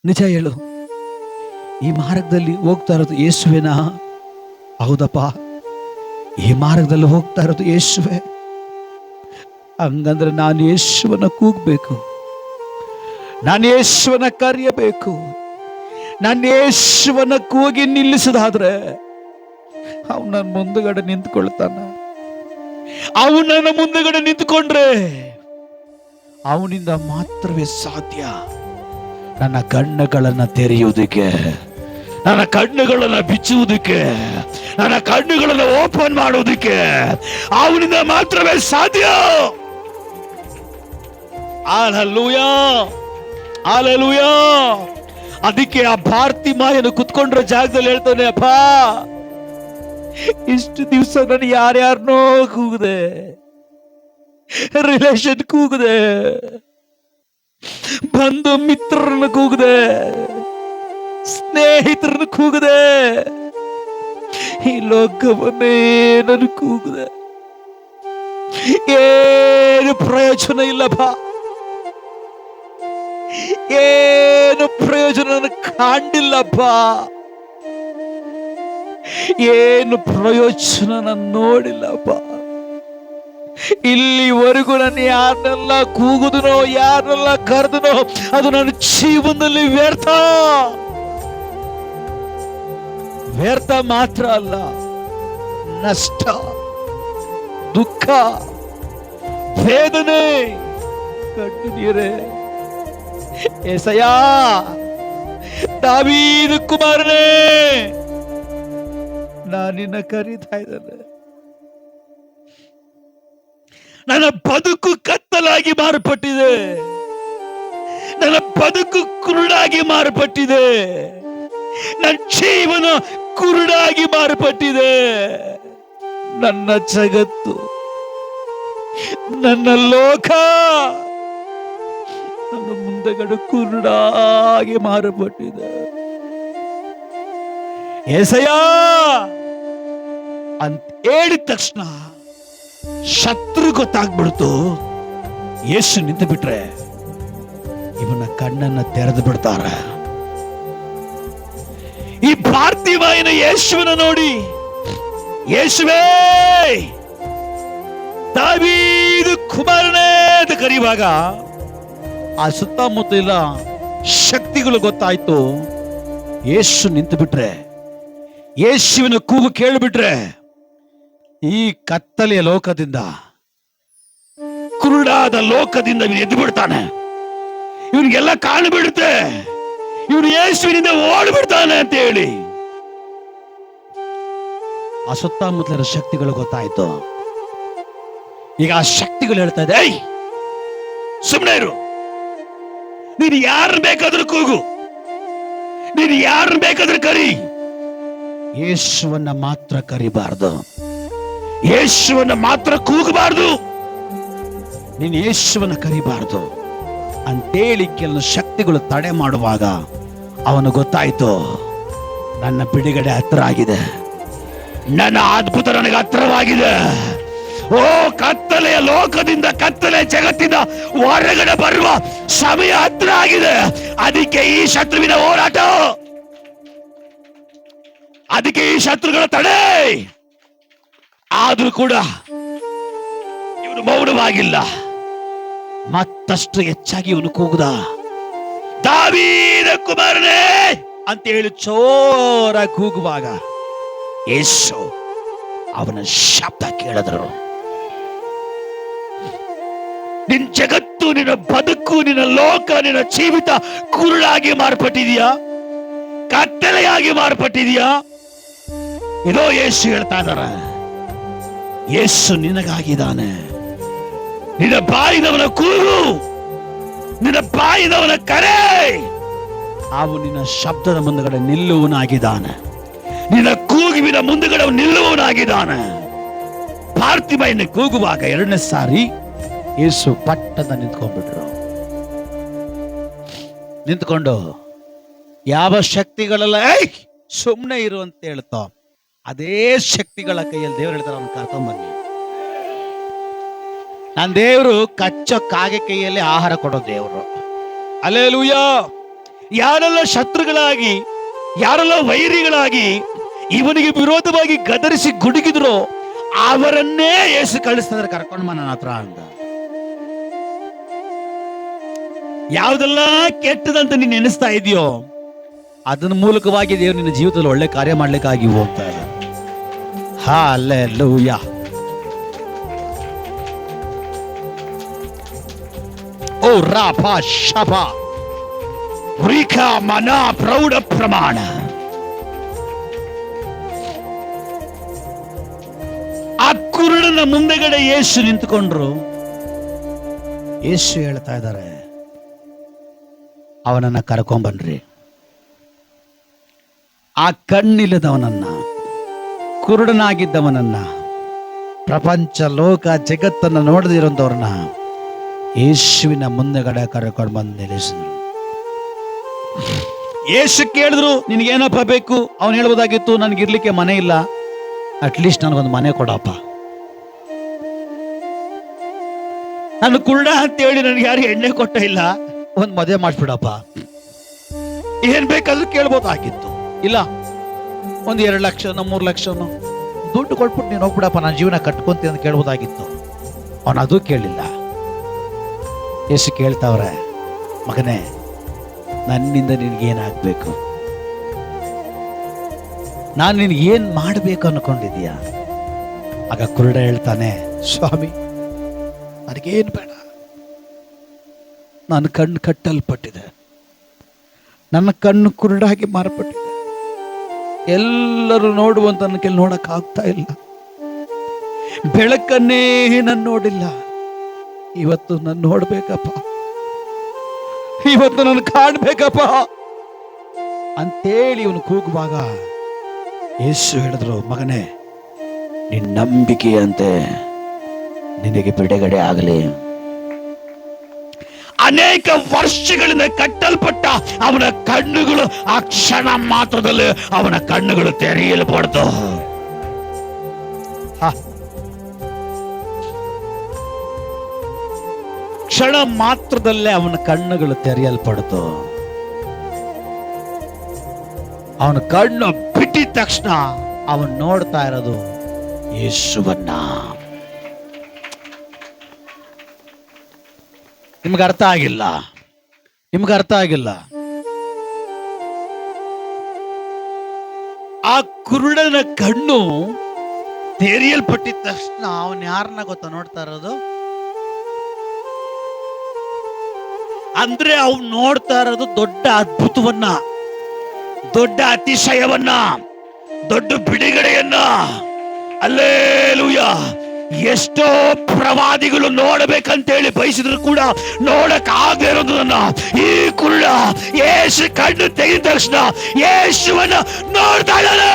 ನಿಜ ಹೇಳು, ಈ ಮಾರ್ಗದಲ್ಲಿ ಹೋಗ್ತಾ ಇರೋದು ಯೇಸುವೆನಾ? ಹೌದಪ್ಪ, ಈ ಮಾರ್ಗದಲ್ಲಿ ಹೋಗ್ತಾ ಇರೋದು ಯೇಸುವೆ. ಹಂಗಂದ್ರೆ ನಾನು ಯೇಸುವನ ಕೂಗಬೇಕು, ನಾನು ಯೇಸುವನ ಕರೆಯಬೇಕು. ನಾನು ಯೇಸುವನ ಕೂಗಿ ನಿಲ್ಲಿಸೋದಾದ್ರೆ ಅವನು ನನ್ನ ಮುಂದುಗಡೆ ನಿಂತ್ಕೊಳ್ತಾನ. ಅವನು ನನ್ನ ಮುಂದುಗಡೆ ನಿಂತ್ಕೊಂಡ್ರೆ ಅವನಿಂದ ಮಾತ್ರವೇ ಸಾಧ್ಯ ನನ್ನ ಕಣ್ಣುಗಳನ್ನು ತೆರೆಯುವುದಕ್ಕೆ, ನನ್ನ ಕಣ್ಣುಗಳನ್ನು ಬಿಚ್ಚುವುದಕ್ಕೆ, ನನ್ನ ಕಣ್ಣುಗಳನ್ನು ಓಪನ್ ಮಾಡುವುದಕ್ಕೆ ಅವನಿಂದ ಮಾತ್ರವೇ ಸಾಧ್ಯ. Hallelujah, hallelujah. ಅದಕ್ಕೆ ಆ ಭಾರತಿ ಮಾಯನು ಕುತ್ಕೊಂಡ್ರ ಜಾಗದಲ್ಲಿ ಹೇಳ್ತಾನೆ, ಅಪ್ಪ ಇಷ್ಟು ದಿವಸ ನಾನು ಯಾರ್ಯಾರನೋ ಕೂಗಿದೆ, ರಿಲೇಷನ್ ಕೂಗಿದೆ, ಬಂಧು ಮಿತ್ರರನ್ನು ಕೂಗಿದೆ, ಸ್ನೇಹಿತರನ್ನು ಕೂಗಿದೆ, ಈ ಲೋಕವನ್ನೇ ನಾನು ಕೂಗಿದೆ. ಏನು ಪ್ರಯೋಜನ ಇಲ್ಲಪ್ಪ, ಏನು ಪ್ರಯೋಜನ ನನಗೆ ಕಾಣಿಲ್ಲಪ್ಪ, ಏನು ಪ್ರಯೋಜನ ನಾನು ನೋಡಿಲ್ಲಪ್ಪ. ಇಲ್ಲಿವರೆಗೂ ನಾನು ಯಾರನ್ನೆಲ್ಲ ಕೂಗುದನೋ, ಯಾರನ್ನೆಲ್ಲ ಕರೆದನೋ ಅದು ನನ್ನ ಜೀವನದಲ್ಲಿ ವ್ಯರ್ಥ. ವ್ಯರ್ಥ ಮಾತ್ರ ಅಲ್ಲ, ನಷ್ಟ, ದುಃಖ, ವೇದನೆ, ಕಣ್ಣು ನೀರೇ. ಏಸಯ್ಯ, ದಾವೀದ ಕುಮಾರನೇ, ನಾನಿನ್ನ ಕರೀತಾ ಇದ್ದೇನೆ. ನನ್ನ ಬದುಕು ಕತ್ತಲಾಗಿ ಮಾರ್ಪಟ್ಟಿದೆ, ನನ್ನ ಬದುಕು ಕುರುಡಾಗಿ ಮಾರ್ಪಟ್ಟಿದೆ, ನನ್ನ ಜೀವನ ಕುರುಡಾಗಿ ಮಾರ್ಪಟ್ಟಿದೆ. ನನ್ನ ಜಗತ್ತು, ನನ್ನ ಲೋಕ ನನ್ನ ಮುಂದೆಗಡೆ ಕುರುಡಾಗಿ ಮಾರ್ಪಟ್ಟಿದೆ. ಏಸಯ್ಯ ಅಂತ ಹೇಳಿದ ತಕ್ಷಣ ಶತ್ರು ಗೊತ್ತಾಗ್ಬಿಡ್ತು. ಯೇಸು ನಿಂತು ಬಿಟ್ರೆ ಇವನ ಕಣ್ಣನ್ನ ತೆರೆದು ಬಿಡ್ತಾರ. ಈ ಪಾರ್ಥಿವಾಯನ ಯೇಸುವನ ನೋಡಿ, ಯೇಸುವೇ ದಾವೀದ ಕುಮಾರನೇ ಅಂತ ಕರೆಯುವಾಗ ಆ ಸುತ್ತಮುತ್ತ ಇಲ್ಲ ಶಕ್ತಿಗಳು ಗೊತ್ತಾಯ್ತು. ಯೇಸು ನಿಂತು ಬಿಟ್ರೆ, ಯೇಸುವಿನ ಕೂಗು ಕೇಳಿಬಿಟ್ರೆ ಈ ಕತ್ತಲೆಯ ಲೋಕದಿಂದ, ಕುರುಡಾದ ಲೋಕದಿಂದ ಇವನು ಎದ್ದು ಬಿಡ್ತಾನೆ. ಇವನಿಗೆಲ್ಲ ಕಾಣಿಬಿಡುತ್ತೆ, ಇವನು ಯೇಸುವಿನಿಂದ ಓಡಿಬಿಡ್ತಾನೆ ಅಂತ ಹೇಳಿ ಆ ಸುತ್ತಮುತ್ತಲಿನ ಶಕ್ತಿಗಳು ಗೊತ್ತಾಯ್ತು. ಈಗ ಆ ಶಕ್ತಿಗಳು ಹೇಳ್ತಾ ಇದೆ, ಐ ಸುಮ್ಮನೆ ಇರು, ನೀನು ಯಾರನ್ನ ಬೇಕಾದ್ರೂ ಕೂಗು, ನೀನು ಯಾರನ್ನ ಬೇಕಾದ್ರೂ ಕರಿ, ಯೇಸುವನ್ನ ಮಾತ್ರ ಕರಿಬಾರ್ದು, ಯೇಸುವನ್ನ ಮಾತ್ರ ಕೂಗಬಾರ್ದು, ನೀನು ಯೇಸುವನ್ನ ಕರಿಬಾರ್ದು ಅಂತೇಳಿ ಕೆಲವು ಶಕ್ತಿಗಳು ತಡೆ ಮಾಡುವಾಗ ಅವನು ಗೊತ್ತಾಯ್ತು, ನನ್ನ ಬಿಡುಗಡೆ ಹತ್ರ ಆಗಿದೆ, ನನ್ನ ಅದ್ಭುತ ನನಗೆ ಹತ್ರವಾಗಿದೆ. ಓ ಕತ್ತಲೆಯ ಲೋಕದಿಂದ, ಕತ್ತಲೆ ಜಗತ್ತಿಂದ ಹೊರಗಡೆ ಬರುವ ಸಮಯ ಹತ್ರ ಆಗಿದೆ. ಅದಕ್ಕೆ ಈ ಶತ್ರುವಿನ ಹೋರಾಟ, ಅದಕ್ಕೆ ಈ ಶತ್ರುಗಳ ತಡೆ. ಆದ್ರೂ ಕೂಡ ಇವನು ಮೌನವಾಗಿಲ್ಲ, ಮತ್ತಷ್ಟು ಹೆಚ್ಚಾಗಿ ಇವನು ಕೂಗುದ, ದಾವೀದ ಕುಮಾರನೇ ಅಂತ ಹೇಳಿ ಚೋರ ಕೂಗುವಾಗ ಯೇಸು ಅವನ ಶಬ್ದ ಕೇಳಿದ್ರು. ನಿನ್ನ ಜಗತ್ತು, ನಿನ್ನ ಬದುಕು, ನಿನ್ನ ಲೋಕ, ನಿನ್ನ ಜೀವಿತ ಕುರುಳಾಗಿ ಮಾರ್ಪಟ್ಟಿದೆಯಾ, ಕತ್ತಲೆಯಾಗಿ ಮಾರ್ಪಟ್ಟಿದೆಯಾ? ಇದೋ ಯೇಸು ಹೇಳ್ತಾ ಇದಾರ, ಯೇಸು ನಿನಗಾಗಿದ್ದಾನೆ. ನಿನ್ನ ಬಾಯಿದವನ ಕೂಗು, ನಿನ್ನ ಬಾಯಿದವನ ಕರೆ, ಅವು ನಿನ್ನ ಶಬ್ದದ ಮುಂದಗಡೆ ನಿಲ್ಲುವನಾಗಿದ್ದಾನೆ, ನಿನ್ನ ಕೂಗುವಿನ ಮುಂದಗಡೆ ನಿಲ್ಲುವನಾಗಿದ್ದಾನೆ. ಪಾರ್ಥಿವಾಯನ ಕೂಗುವಾಗ ಎರಡನೇ ಸಾರಿ ಯೇಸು ಪಟ್ಟದ ನಿಂತ್ಕೊಂಡ್ಬಿಟ್ರು. ನಿಂತ್ಕೊಂಡು ಯಾವ ಶಕ್ತಿಗಳೆಲ್ಲ ಸುಮ್ಮನೆ ಇರು ಅಂತ ಹೇಳ್ತೋ, ಅದೇ ಶಕ್ತಿಗಳ ಕೈಯಲ್ಲಿ ದೇವರು ಹೇಳ್ತಾರೆ, ಅವನು ಕರ್ಕೊಂಡ್ಬನ್ನಿ. ನನ್ನ ದೇವರು ಕಚ್ಚೋ ಕಾಗೆ ಕೈಯಲ್ಲಿ ಆಹಾರ ಕೊಡೋ ದೇವರು. ಹಲ್ಲೆಲೂಯಾ. ಯಾರೆಲ್ಲ ಶತ್ರುಗಳಾಗಿ, ಯಾರೆಲ್ಲ ವೈರಿಗಳಾಗಿ ಇವನಿಗೆ ವಿರೋಧವಾಗಿ ಗದರಿಸಿ ಗುಡುಗಿದ್ರು ಅವರನ್ನೇ ಯೇಸು ಕಳಿಸ್ತಾರೆ, ಕರ್ಕೊಂಡು ನನ್ನ ಹತ್ರ ಅಂತ. ಯಾವುದೆಲ್ಲ ಕೆಟ್ಟದಂತ ನೀನು ಎಣಿಸ್ತಾ ಇದೆಯೋ ಅದನ್ನ ಮೂಲಕವಾಗಿ ದೇವರು ನಿನ್ನ ಜೀವಿತದಲ್ಲಿ ಒಳ್ಳೆ ಕಾರ್ಯ ಮಾಡ್ಲಿಕ್ಕಾಗಿ ಹೋಗ್ತಾ ಇದೆ. ಹಲ್ಲೆಲೂಯಾ. ಓ ರಾಪ ಶಪ ರಿಕ ಮನ ಪ್ರೌಢ ಪ್ರಮಾಣ. ಆ ಕುರುಡನ ಮುಂದೆಗಡೆ ಯೇಸು ನಿಂತುಕೊಂಡ್ರು. ಯೇಸು ಹೇಳ್ತಾ ಇದ್ದಾರೆ, ಅವನನ್ನ ಕರ್ಕೊಂಬನ್ರಿ. ಆ ಕಣ್ಣಿಲ್ಲದವನನ್ನ, ಕುರುಡನಾಗಿದ್ದವನನ್ನ, ಪ್ರಪಂಚ ಲೋಕ ಜಗತ್ತನ್ನು ನೋಡದಿರೋಂಥವ್ರನ್ನ ಯೇಸುವಿನ ಮುಂದೆಗಡೆ ಕರ್ಕೊಂಡು ಬಂದು ನಿಲ್ಲಿಸಿದ್ರು. ಯೇಸು ಕೇಳಿದ್ರು, ನಿನಗೇನಪ್ಪ ಬೇಕು? ಅವನು ಹೇಳ್ಬೋದಾಗಿತ್ತು, ನನಗಿರ್ಲಿಕ್ಕೆ ಮನೆ ಇಲ್ಲ, ಅಟ್ಲೀಸ್ಟ್ ನನಗೊಂದು ಮನೆ ಕೊಡಪ್ಪ. ನಾನು ಕುರುಡ ಅಂತೇಳಿ ನನಗೆ ಯಾರು ಎಣ್ಣೆ ಕೊಟ್ಟ ಇಲ್ಲ, ಒಂದು ಮದುವೆ ಮಾಡಿಸ್ಬಿಡಪ್ಪ. ಏನ್ ಬೇಕಾದ್ರೂ ಕೇಳ್ಬೋದಾಗಿತ್ತು. ಇಲ್ಲ, ಒಂದು 2 ಲಕ್ಷನೋ 3 ಲಕ್ಷನೋ ದುಡ್ಡು ಕೊಟ್ಬಿಟ್ಟು ನೀನು ಹೋಗ್ಬಿಡಪ್ಪ, ನಾನು ಜೀವನ ಕಟ್ಕೊಂತೀನಿ ಅಂತ ಕೇಳ್ಬೋದಾಗಿತ್ತು. ಅವನು ಅದು ಕೇಳಿಲ್ಲ. ಯೇಸು ಕೇಳ್ತಾವ್ರೆ, ಮಗನೇ, ನನ್ನಿಂದ ನಿನಗೇನಾಗಬೇಕು? ನಾನು ನಿನಗೇನು ಮಾಡಬೇಕು ಅನ್ಕೊಂಡಿದೀಯ? ಆಗ ಕುರುಡ ಹೇಳ್ತಾನೆ, ಸ್ವಾಮಿ, ನನಗೇನು ಬೇಡ, ನನ್ನ ಕಣ್ಣು ಕಟ್ಟಲ್ಪಟ್ಟಿದೆ, ನನ್ನ ಕಣ್ಣು ಕುರುಡಾಗಿ ಮಾರ್ಪಟ್ಟಿದೆ, ಎಲ್ಲರೂ ನೋಡುವಂತ ನನ್ನ ಕೆಲ ನೋಡಕ್ ಆಗ್ತಾ ಇಲ್ಲ, ಬೆಳಕನ್ನೇ ನಾನು ನೋಡಿಲ್ಲ, ಇವತ್ತು ನಾನು ನೋಡ್ಬೇಕಪ್ಪ, ಇವತ್ತು ನಾನು ಕಾಣ್ಬೇಕಪ್ಪ ಅಂತೇಳಿ ಇವನು ಕೂಗುವಾಗ ಯೇಸು ಹೇಳಿದ್ರು, ಮಗನೇ, ನಿನ್ನ ನಂಬಿಕೆಯಂತೆ ನಿನಗೆ ಬಿಡುಗಡೆ ಆಗಲಿ. ಅನೇಕ ವರ್ಷಗಳಿಂದ ಕಟ್ಟಲ್ಪಟ್ಟ ಅವನ ಕಣ್ಣುಗಳು ಆ ಕ್ಷಣ ಮಾತ್ರದಲ್ಲಿ ಅವನ ಕಣ್ಣುಗಳು ತೆರೆಯಲ್ಪಡ್ತು. ಕ್ಷಣ ಮಾತ್ರದಲ್ಲೇ ಅವನ ಕಣ್ಣುಗಳು ತೆರೆಯಲ್ಪಡ್ತು. ಅವನ ಕಣ್ಣು ಬಿಟ್ಟಿದ ತಕ್ಷಣ ಅವನು ನೋಡ್ತಾ ಇರೋದು ಯೇಸುವನ್ನ. ನಿಮ್ಗೆ ಅರ್ಥ ಆಗಿಲ್ಲ? ನಿಮ್ಗೆ ಅರ್ಥ ಆಗಿಲ್ಲ? ಆ ಕುರುಡನ ಕಣ್ಣು ತೆರೆಯಲ್ಪಟ್ಟಿದ ತಕ್ಷಣ ಅವನ್ ಯಾರನ್ನ ಗೊತ್ತಾ ನೋಡ್ತಾ ಇರೋದು? ಅಂದ್ರೆ ಅವ್ನು ನೋಡ್ತಾ ಇರೋದು ದೊಡ್ಡ ಅದ್ಭುತವನ್ನ, ದೊಡ್ಡ ಅತಿಶಯವನ್ನ, ದೊಡ್ಡ ಬಿಡುಗಡೆಯನ್ನ. ಹಲ್ಲೆಲೂಯಾ. ಎಷ್ಟೋ ಪ್ರವಾದಿಗಳು ನೋಡಬೇಕಂತೇಳಿ ಬಯಸಿದ್ರು ಕೂಡ ನೋಡಕ್ ಆಗದೆ ಇರೋದನ್ನ ಈ ಕುರುಡ ಯೇಸು ಕಣ್ಣು ತೆಗೆದ ತಕ್ಷಣ ಯೇಸುವನ್ನ ನೋಡ್ತಾ ಇದ್ದಾನೆ.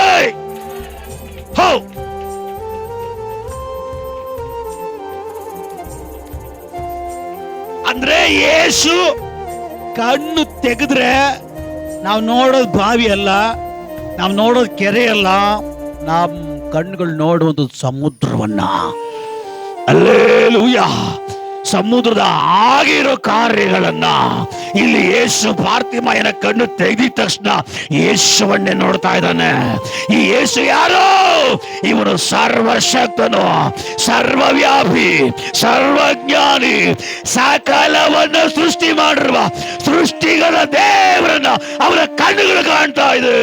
ಅಂದ್ರೆ ಯೇಸು ಕಣ್ಣು ತೆಗೆದ್ರೆ ನಾವು ನೋಡೋದು ಬಾವಿ ಅಲ್ಲ, ನಾವು ನೋಡೋದು ಕೆರೆ ಅಲ್ಲ, ನಮ್ಮ ಕಣ್ಣುಗಳು ನೋಡುವುದು ಸಮುದ್ರವನ್ನ. ಹಲ್ಲೆಲೂಯಾ. ಸಮುದ್ರದ ಆಗಿರೋ ಕಾರ್ಯಗಳನ್ನ ಇಲ್ಲಿ ಯೇಸು ಪಾರ್ಥಿಮಾಯನ ಕಣ್ಣು ತೆಗೆದ ತಕ್ಷಣ ಯೇಸುವನ್ನೇ ನೋಡ್ತಾ ಇದ್ದಾನೆ. ಈ ಯೇಸು ಯಾರು? ಇವನು ಸರ್ವಶಕ್ತನು, ಸರ್ವವ್ಯಾಪಿ, ಸರ್ವಜ್ಞಾನಿ, ಸಕಲವನ್ನು ಸೃಷ್ಟಿ ಮಾಡಿರುವ ಸೃಷ್ಟಿಗಳ ದೇವರನ್ನ ಅವನ ಕಣ್ಣುಗಳು ಕಾಣ್ತಾ ಇದೆ.